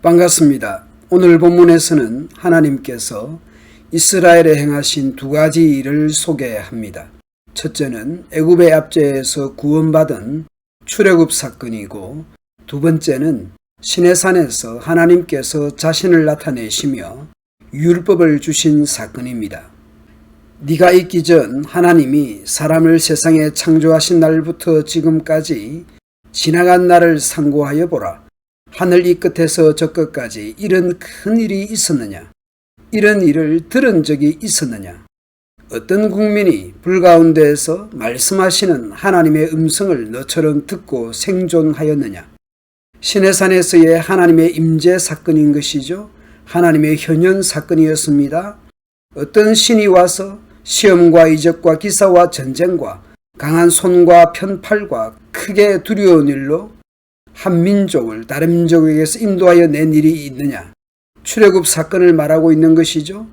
반갑습니다. 오늘 본문에서는 하나님께서 이스라엘에 행하신 두 가지 일을 소개합니다. 첫째는 애굽의 압제에서 구원받은 출애굽 사건이고, 두 번째는 시내산에서 하나님께서 자신을 나타내시며 율법을 주신 사건입니다. 네가 있기 전 하나님이 사람을 세상에 창조하신 날부터 지금까지 지나간 날을 상고하여 보라. 하늘 이 끝에서 저 끝까지 이런 큰 일이 있었느냐? 이런 일을 들은 적이 있었느냐? 어떤 국민이 불 가운데에서 말씀하시는 하나님의 음성을 너처럼 듣고 생존하였느냐? 시내산에서의 하나님의 임재 사건인 것이죠. 하나님의 현현 사건이었습니다. 어떤 신이 와서 시험과 이적과 기사와 전쟁과 강한 손과 편팔과 크게 두려운 일로 한 민족을 다른 민족에게서 인도하여 낸 일이 있느냐? 출애굽 사건을 말하고 있는 것이죠.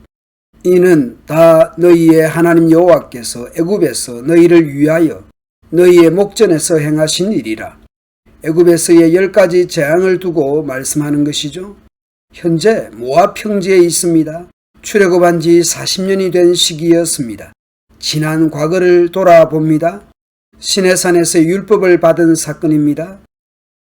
이는 다 너희의 하나님 여호와께서 애굽에서 너희를 위하여 너희의 목전에서 행하신 일이라. 애굽에서의 10가지 재앙을 두고 말씀하는 것이죠. 현재 모압 평지에 있습니다. 출애굽한 지 40년이 된 시기였습니다. 지난 과거를 돌아봅니다. 시내산에서 율법을 받은 사건입니다.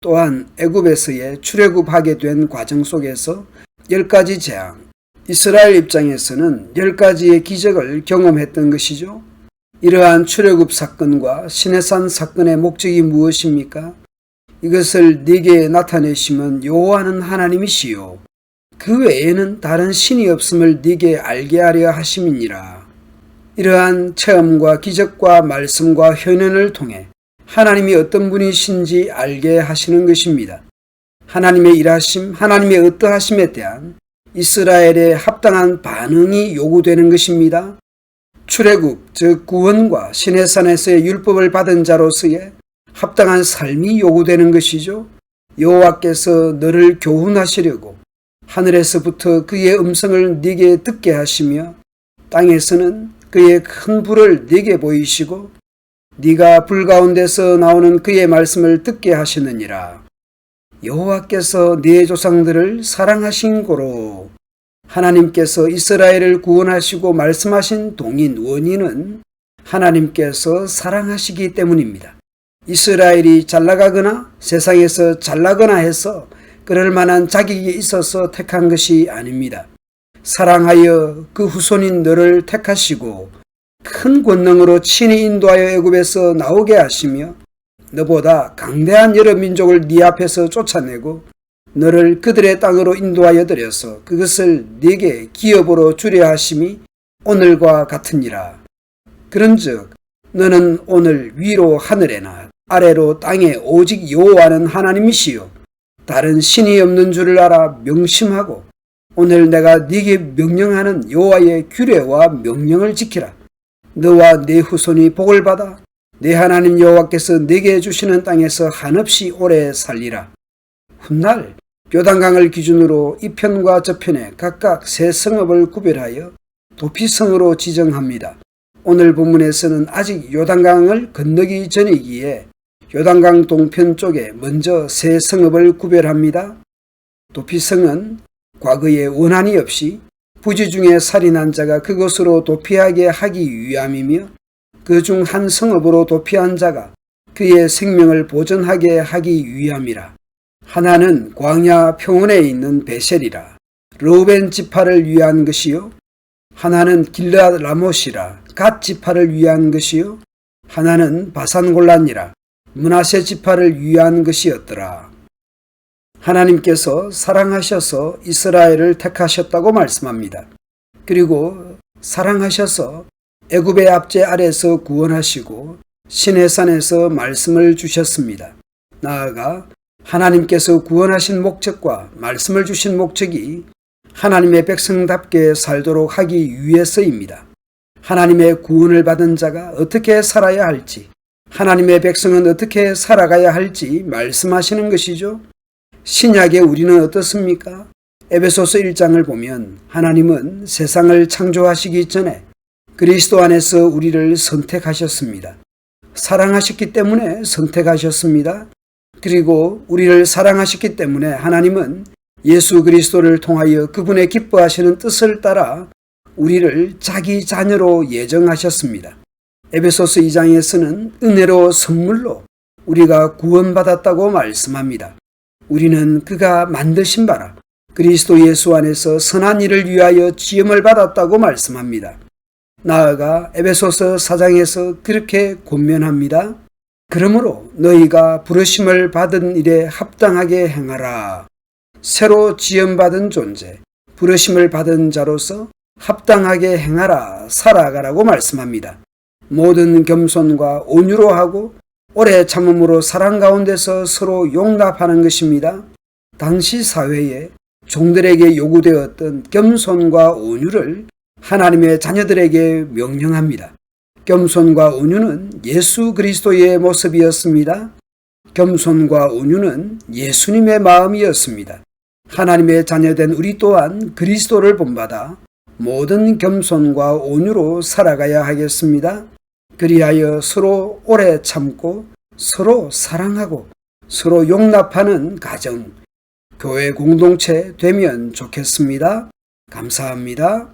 또한 애굽에서의 출애굽하게 된 과정 속에서 10가지 재앙, 이스라엘 입장에서는 10가지의 기적을 경험했던 것이죠. 이러한 출애굽 사건과 시내산 사건의 목적이 무엇입니까? 이것을 네게 나타내시면 여호와는 하나님이시요 그 외에는 다른 신이 없음을 네게 알게 하려 하심이니라. 이러한 체험과 기적과 말씀과 현현을 통해 하나님이 어떤 분이신지 알게 하시는 것입니다. 하나님의 일하심, 하나님의 어떠하심에 대한 이스라엘의 합당한 반응이 요구되는 것입니다. 출애굽, 즉 구원과 시내산에서의 율법을 받은 자로서의 합당한 삶이 요구되는 것이죠. 여호와께서 너를 교훈하시려고 하늘에서부터 그의 음성을 네게 듣게 하시며 땅에서는 그의 큰 불을 네게 보이시고 네가 불 가운데서 나오는 그의 말씀을 듣게 하시느니라. 여호와께서 네 조상들을 사랑하신 고로 하나님께서 이스라엘을 구원하시고 말씀하신 동인 원인은 하나님께서 사랑하시기 때문입니다. 이스라엘이 잘나가거나 세상에서 잘나거나 해서 그럴 만한 자격이 있어서 택한 것이 아닙니다. 사랑하여 그 후손인 너를 택하시고 큰 권능으로 친히 인도하여 애굽에서 나오게 하시며 너보다 강대한 여러 민족을 네 앞에서 쫓아내고 너를 그들의 땅으로 인도하여 들여서 그것을 네게 기업으로 주려 하심이 오늘과 같으니라. 그런즉 너는 오늘 위로 하늘에나 아래로 땅에 오직 여호와는 하나님이시요 다른 신이 없는 줄을 알아 명심하고 오늘 내가 네게 명령하는 여호와의 규례와 명령을 지키라. 너와 네 후손이 복을 받아 네 하나님 여호와께서 네게 주시는 땅에서 한없이 오래 살리라. 훗날 요단강을 기준으로 이 편과 저편에 각각 세 성읍을 구별하여 도피성으로 지정합니다. 오늘 본문에서는 아직 요단강을 건너기 전이기에 요단강 동편 쪽에 먼저 세 성읍을 구별합니다. 도피성은 과거에 원한이 없이 부지 중에 살인한 자가 그것으로 도피하게 하기 위함이며 그 중 한 성읍으로 도피한 자가 그의 생명을 보존하게 하기 위함이라. 하나는 광야 평원에 있는 베셀이라 르우벤 지파를 위한 것이요 하나는 길르앗 라못이라 갓 지파를 위한 것이요 하나는 바산 골란이라 므낫세 지파를 위한 것이었더라. 하나님께서 사랑하셔서 이스라엘을 택하셨다고 말씀합니다. 그리고 사랑하셔서 애굽의 압제 아래서 구원하시고 시내산에서 말씀을 주셨습니다. 나아가 하나님께서 구원하신 목적과 말씀을 주신 목적이 하나님의 백성답게 살도록 하기 위해서입니다. 하나님의 구원을 받은 자가 어떻게 살아야 할지, 하나님의 백성은 어떻게 살아가야 할지 말씀하시는 것이죠. 신약에 우리는 어떻습니까? 에베소서 1장을 보면 하나님은 세상을 창조하시기 전에 그리스도 안에서 우리를 선택하셨습니다. 사랑하셨기 때문에 선택하셨습니다. 그리고 우리를 사랑하셨기 때문에 하나님은 예수 그리스도를 통하여 그분의 기뻐하시는 뜻을 따라 우리를 자기 자녀로 예정하셨습니다. 에베소서 2장에서는 은혜로 선물로 우리가 구원받았다고 말씀합니다. 우리는 그가 만드신 바라 그리스도 예수 안에서 선한 일을 위하여 지음을 받았다고 말씀합니다. 나아가 에베소서 4장에서 그렇게 권면합니다. 그러므로 너희가 부르심을 받은 일에 합당하게 행하라. 새로 지음받은 존재, 부르심을 받은 자로서 합당하게 행하라, 살아가라고 말씀합니다. 모든 겸손과 온유로 하고 오래 참음으로 사랑 가운데서 서로 용납하는 것입니다. 당시 사회에 종들에게 요구되었던 겸손과 온유를 하나님의 자녀들에게 명령합니다. 겸손과 온유는 예수 그리스도의 모습이었습니다. 겸손과 온유는 예수님의 마음이었습니다. 하나님의 자녀된 우리 또한 그리스도를 본받아 모든 겸손과 온유로 살아가야 하겠습니다. 그리하여 서로 오래 참고 서로 사랑하고 서로 용납하는 가정, 교회 공동체 되면 좋겠습니다. 감사합니다.